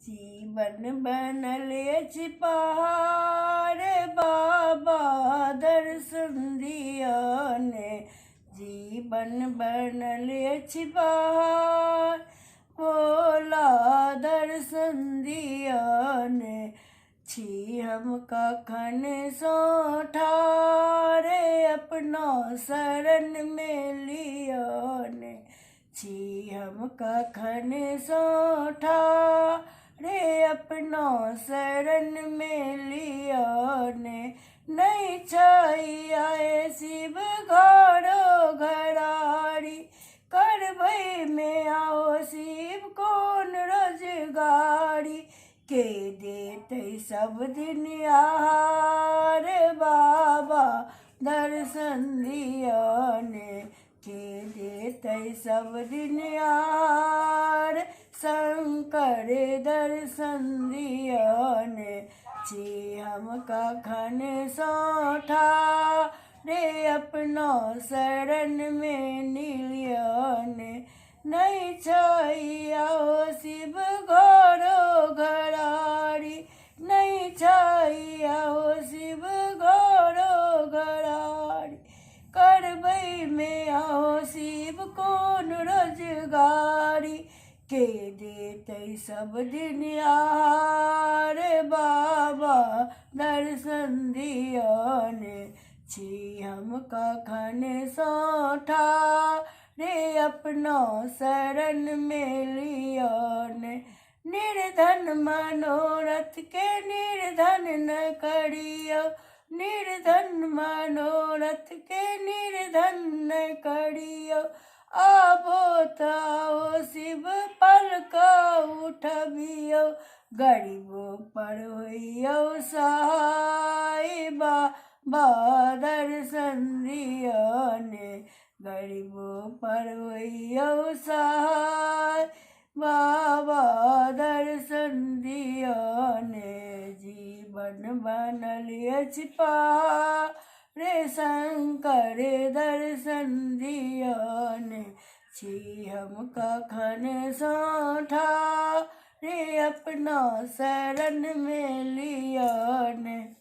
जीवन बनल अछि पहाड़ बाबा दर्शन दिया ने। जीवन बनल अछि पहाड़ भोला दर्शन दिया ने। छी हम कखन सो ठाढ़े अपना शरण में लिया ने। छी हम कखन सो ठाढ़े अपना शरण में लिया ने। नहीं छैया शिव घरो घरारी करबै में आओ शिव कौन रोजगारी। के देते सब दिन आहार बाबा दर्शन दिया ने। के देते सब दिन आहार शंकर दर्शन दिया ने। छी हम कखन सो ठाढ़े अपना शरण में लिया ने। नहीं छैया शिव घरो घरारी नहीं छैया शिव घरो घरारी करबै में आओ शिव कौन रोजगारी। के देते सब दिन आहार बाबा दर्शन दिया ने। छी हम कखन सो ठाढ़े अपना शरण में लिया ने। निर्धन मनोरथ के निर्धन न करियो। निर्धन मनोरथ के निर्धन न करियो। आबो ताओ शिव पलक उठबियो। गरीबो पर होइयो सहाय बाबा दर्शन दिया ने। गरीबो पर होइयो सहाय बाबा दर्शन दिया ने। जीवन बनल अछि पहाड़ शंकर दर्शन दिया ने। छी हम कखन सो ठाढ़े अपना शरण में लिया ने।